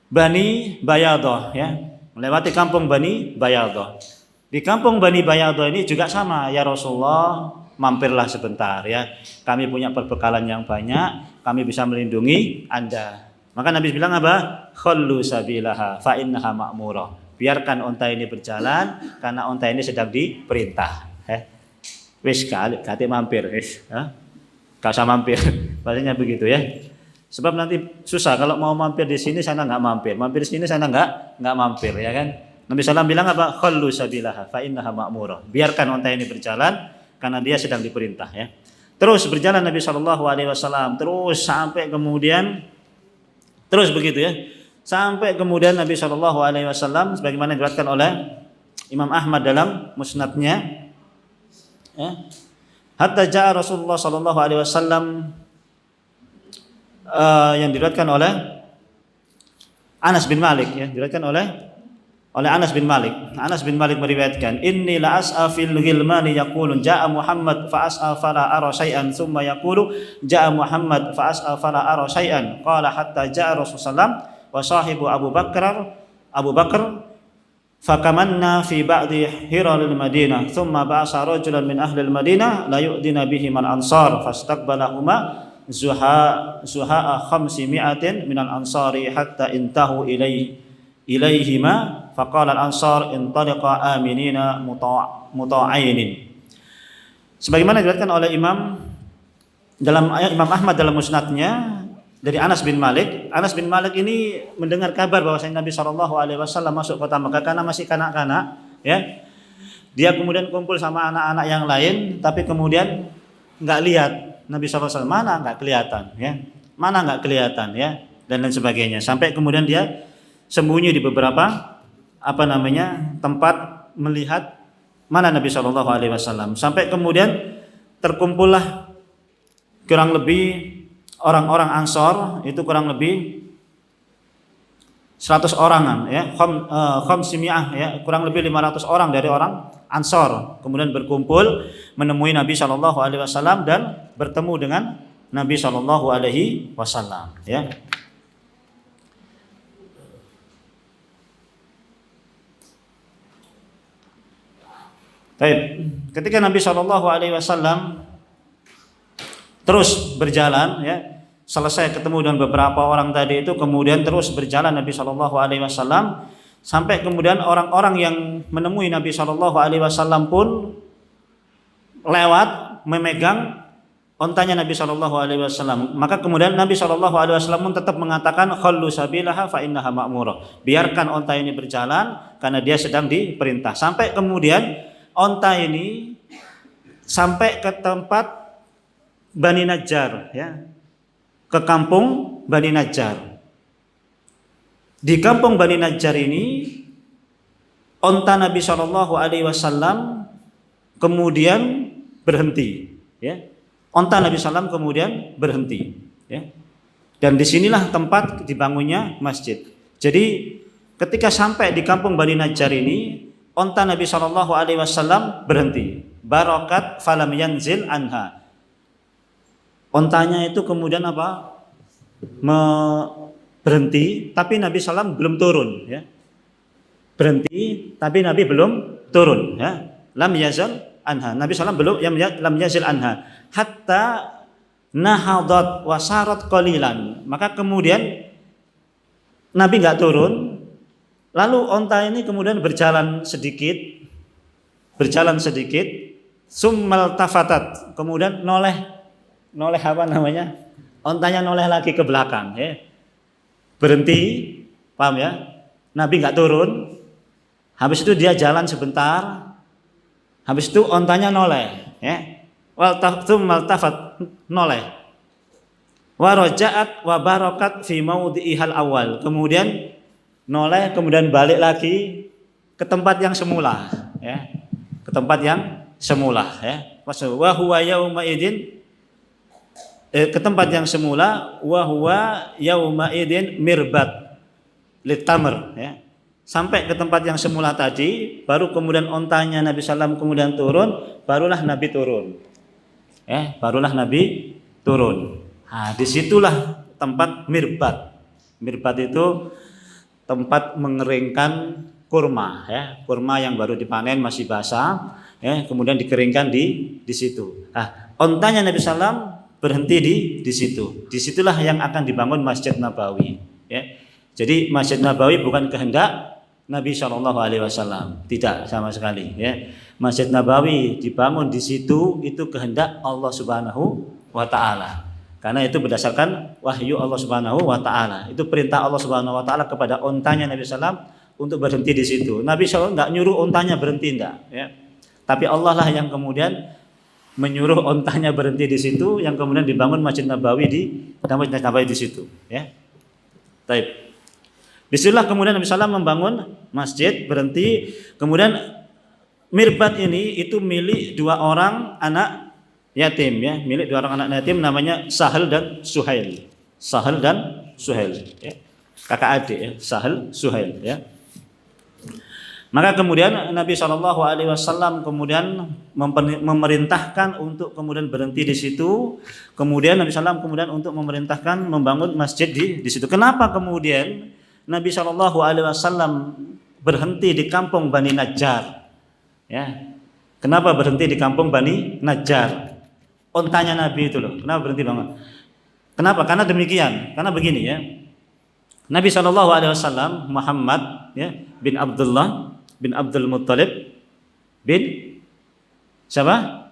Bani Bayadah, ya, melewati kampung Bani Bayadah. Di kampung Bani Bayadah ini juga sama, ya Rasulullah, mampirlah sebentar, ya. Kami punya perbekalan yang banyak, kami bisa melindungi Anda. Maka Nabi bilang apa? Khallu sabilaha fa innaha ma'murah. Biarkan onta ini berjalan karena onta ini sedang diperintah. Wis kate mampir, wis, gak usah mampir. Bahasanya begitu, ya. Sebab nanti susah kalau mau mampir di sini sana nggak mampir, mampir di sini sana nggak mampir, ya kan? Nabi SAW bilang apa? Khallu sabilaha fa innaha ma'murah. Biarkan onta ini berjalan karena dia sedang diperintah, ya. Terus berjalan Nabi Shallallahu Alaihi Wasallam, terus sampai kemudian terus begitu, ya, sampai kemudian Nabi Shallallahu Alaihi Wasallam sebagaimana diriwayatkan oleh Imam Ahmad dalam musnadnya, ya, hatta ja'a Rasulullah Shallallahu Alaihi Wasallam, yang diriwayatkan oleh Anas bin Malik, ya, diriwayatkan oleh Anas bin Malik. Anas bin Malik meriwayatkan, inni la as'a fil ghilmani yaqulun ja'a Muhammad fa as'a fala ara syai'an thumma yaqulu ja'a Muhammad fa as'a fala ara syai'an qala hatta ja'a Rasulullah wa sahibu Abu Bakar fakamanna fi ba'di hiralil Madinah thumma ba'asa rajulan min ahli al-Madinah la yu'dina bihi man ansar fastaqbalahuma zuha'a khamsimi'atin minal ansari hatta intahu ilaihima faqala al-ansar intaliqa aminina muta'ainin. Sebagaimana diriwayatkan oleh Imam Ahmad dalam musnadnya dari Anas bin Malik. Anas bin Malik ini mendengar kabar bahwasanya Nabi Shallallahu Alaihi Wasallam masuk kota Mekah karena masih kanak-kanak, ya. Dia kemudian kumpul sama anak-anak yang lain, tapi kemudian nggak lihat Nabi SAW, mana nggak kelihatan, ya, mana nggak kelihatan, ya, dan lain sebagainya. Sampai kemudian dia sembunyi di beberapa tempat melihat mana Nabi Shallallahu Alaihi Wasallam. Sampai kemudian terkumpullah kurang lebih orang-orang Ansor, itu kurang lebih 100 orangan, ya, khamsimi'ah, ya, kurang lebih 500 orang dari orang Ansor kemudian berkumpul menemui Nabi Shallallahu Alaihi Wasallam dan bertemu dengan Nabi Shallallahu Alaihi Wasallam, ya. Baik, ketika Nabi Shallallahu Alaihi Wasallam terus berjalan, ya, selesai ketemu dengan beberapa orang tadi itu, kemudian terus berjalan Nabi Shallallahu Alaihi Wasallam sampai kemudian orang-orang yang menemui Nabi Shallallahu Alaihi Wasallam pun lewat memegang ontanya Nabi Shallallahu Alaihi Wasallam. Maka kemudian Nabi Shallallahu Alaihi Wasallam pun tetap mengatakan khallu sabilaha fa innaha ma'murah. Biarkan onta ini berjalan karena dia sedang diperintah. Sampai kemudian onta ini sampai ke tempat Bani Najjar, ya, ke kampung Bani Najjar. Di kampung Bani Najjar ini onta Nabi Shallallahu Alaihi Wasallam kemudian berhenti, ya. Onta Nabi SAW kemudian berhenti, ya. Dan disinilah tempat dibangunnya masjid. Jadi ketika sampai di kampung Bani Najjar ini, onta Nabi Shallallahu Alaihi Wasallam berhenti. Barokat falam yanzil anha. Ontanya itu kemudian apa? Berhenti, tapi Nabi SAW belum turun. Ya. Berhenti, tapi Nabi belum turun. Ya. Lam yazal anha. Nabi SAW belum lam yazil anha. Hatta nahadat wasarat qalilan. Maka kemudian Nabi nggak turun, lalu onta ini kemudian berjalan sedikit, summal tafatat, kemudian noleh apa namanya, ontanya noleh lagi ke belakang, ya. Berhenti, paham ya? Nabi nggak turun, habis itu dia jalan sebentar, habis itu ontanya noleh, ya. Summal tafat, noleh. Wa raja'at wa barakat fi maudhi'ihal awal. Kemudian noleh, kemudian balik lagi ke tempat yang semula, ya. Ke tempat yang semula, ya. Wa huwa yauma idin, ke tempat yang semula, wa huwa yauma idin mirbat litamr, ya. Sampai ke tempat yang semula tadi, baru kemudian ontanya Nabi sallam kemudian turun, barulah Nabi turun. Barulah Nabi turun. Nah, disitulah tempat mirbat. Mirbat itu tempat mengeringkan kurma, ya. Kurma yang baru dipanen masih basah, ya. Kemudian dikeringkan di situ. Nah, ontanya Nabi Sallam berhenti di situ. Disitulah yang akan dibangun Masjid Nabawi, ya. Jadi Masjid Nabawi bukan kehendak Nabi Shallallahu Alaihi Wasallam, tidak sama sekali, ya. Masjid Nabawi dibangun di situ itu kehendak Allah Subhanahu wa Ta'ala. Karena itu berdasarkan wahyu Allah Subhanahu wa Ta'ala. Itu perintah Allah Subhanahu wa Ta'ala kepada ontanya Nabi Sallam untuk berhenti di situ. Nabi Sallam enggak nyuruh ontanya berhenti, enggak, ya. Tapi Allah lah yang kemudian menyuruh ontanya berhenti di situ, yang kemudian dibangun Masjid Nabawi di situ, ya. Baik. Disitulah kemudian Nabi Sallam membangun masjid, berhenti, kemudian mirbat ini itu milik dua orang anak yatim, ya, milik dua orang anak yatim namanya Sahal dan Suhail. Sahal dan Suhail, ya. Kakak adik, ya, Sahal, Suhail, ya. Maka kemudian Nabi Shallallahu Alaihi Wasallam kemudian memerintahkan untuk kemudian berhenti di situ. Kemudian Nabi Sallam kemudian untuk memerintahkan membangun masjid di situ. Kenapa kemudian Nabi Shallallahu Alaihi Wasallam berhenti di kampung Bani Najjar? Ya, kenapa berhenti di kampung Bani Najjar? Ontanya Nabi itu loh, kenapa berhenti banget? Kenapa? Karena demikian. Karena begini, ya. Nabi Shallallahu Alaihi Wasallam Muhammad, ya, bin Abdullah bin Abdul Muttalib bin siapa?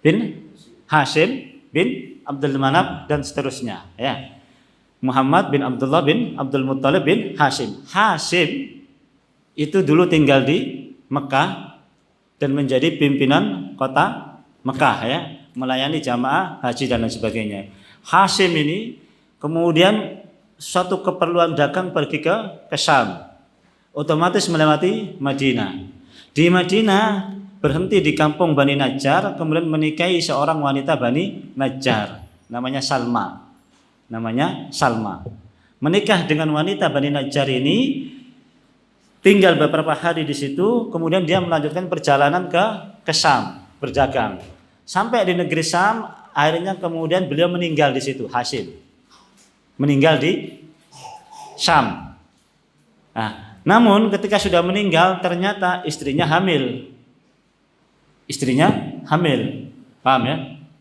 Bin Hashim bin Abdul Manaf dan seterusnya, ya. Muhammad bin Abdullah bin Abdul Muttalib bin Hashim. Hashim itu dulu tinggal di Mekah dan menjadi pimpinan kota Mekah, ya, melayani jamaah haji dan lain sebagainya. Hashim ini kemudian suatu keperluan dagang pergi ke Syam, otomatis melewati Madinah. Di Madinah berhenti di kampung Bani Najjar, kemudian menikahi seorang wanita Bani Najjar, namanya Salma. Menikah dengan wanita Bani Najjar ini, tinggal beberapa hari di situ, kemudian dia melanjutkan perjalanan ke Syam, berdagang. Sampai di negeri Syam, akhirnya kemudian beliau meninggal di situ, Hashim. Meninggal di Syam. Nah, namun ketika sudah meninggal ternyata istrinya hamil. Paham, ya?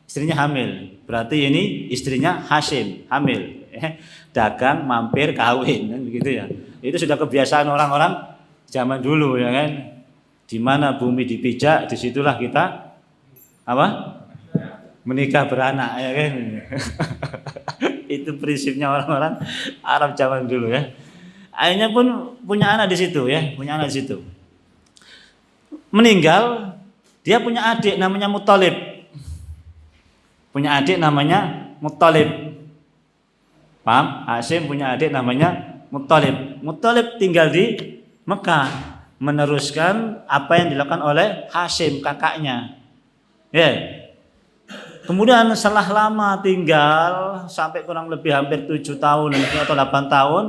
Istrinya hamil. Berarti ini istrinya Hashim, hamil. Dagang, mampir, kawin, kan begitu, ya. Itu sudah kebiasaan orang-orang zaman dulu, ya kan. Di mana bumi dipijak, disitulah kita apa? Menikah beranak, ya kan. Itu prinsipnya orang-orang Arab zaman dulu, ya. Akhirnya pun punya anak di situ, ya, Meninggal, dia punya adik namanya Muttalib. Paham? Hashim punya adik namanya Muttalib. Muttalib tinggal di Mekah, meneruskan apa yang dilakukan oleh Hashim kakaknya. Ya. Kemudian setelah lama tinggal sampai kurang lebih hampir 7 tahun atau 8 tahun,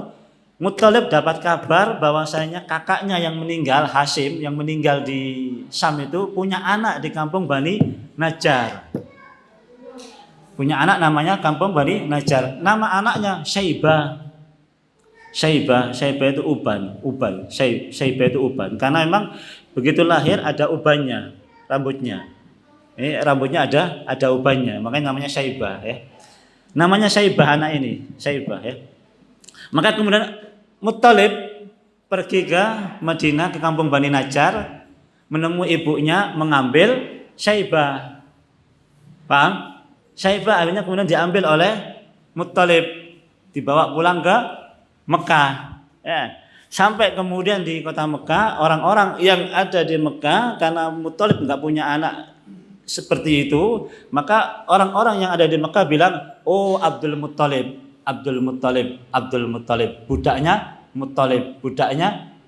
Muttalib dapat kabar bahwasanya kakaknya yang meninggal, Hashim yang meninggal di Syam itu punya anak di kampung Bani Najjar. Punya anak namanya kampung Bani Najjar. Nama anaknya Syaibah. Syaibah itu uban. Syaibah itu uban. Karena memang begitu lahir ada ubannya, rambutnya. Rambutnya ada ubannya, makanya namanya Syaibah ya. Namanya Syaibah anak ini, Syaibah ya. Maka kemudian Muttalib pergi ke Madinah ke kampung Bani Najjar, menemui ibunya mengambil Syaibah. Paham? Syaibah akhirnya kemudian diambil oleh Muttalib, dibawa pulang ke Mekah. Ya. Sampai kemudian di kota Mekah, orang-orang yang ada di Mekah karena Muttalib nggak punya anak seperti itu, maka orang-orang yang ada di Mekah bilang, "Oh Abdul Muttalib, budaknya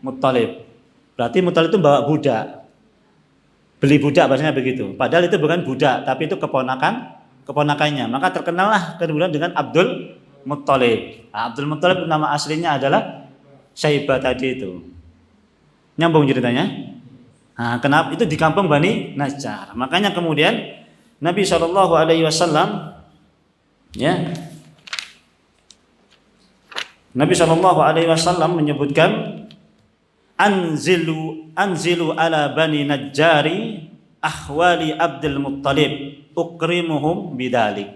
Muttalib." Berarti Muttalib itu bawa budak. Beli budak bahasanya begitu. Padahal itu bukan budak, tapi itu keponakannya. Maka terkenallah kemudian dengan Abdul Muttalib. Abdul Muttalib nama aslinya adalah Syaibah tadi itu. Nyambung ceritanya? Kenapa itu di kampung Bani Najjar? Makanya kemudian Nabi SAW ya, Nabi SAW menyebutkan anzilu ala Bani Najjari ahwali Abdul Muttalib ukrimuhum bidalik.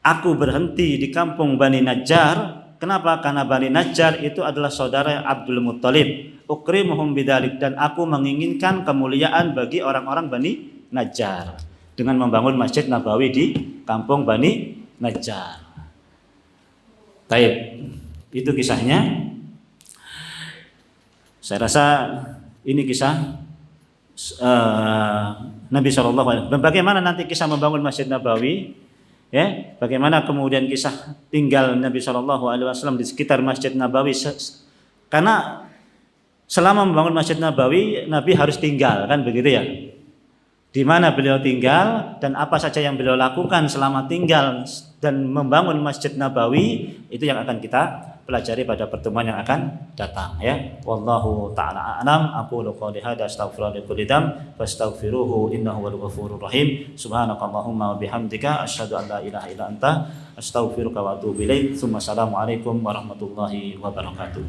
Aku berhenti di kampung Bani Najjar. Kenapa? Karena Bani Najjar itu adalah saudara Abdul Muttalib. Ukrimuhum bidalik, dan aku menginginkan kemuliaan bagi orang-orang Bani Najjar dengan membangun Masjid Nabawi di kampung Bani Najjar. Baik, itu kisahnya. Saya rasa ini kisah Nabi SAW. Bagaimana nanti kisah membangun Masjid Nabawi? Ya, bagaimana kemudian kisah tinggal Nabi SAW di sekitar Masjid Nabawi? Karena selama membangun Masjid Nabawi, Nabi harus tinggal, kan begitu ya? Di mana beliau tinggal dan apa saja yang beliau lakukan selama tinggal dan membangun Masjid Nabawi, itu yang akan kita pelajari pada pertemuan yang akan datang ya. Wallahu ta'ala a'lam. Aqulu qouli hadza astaghfirullaha li kulli dzamb fastaghfiruhu innahu wal ghafurur rahim. Subhanakallahumma wa bihamdika asyhadu an la ilaha illa anta astaghfiruka wa atubu ilaik. Assalamualaikum warahmatullahi wabarakatuh.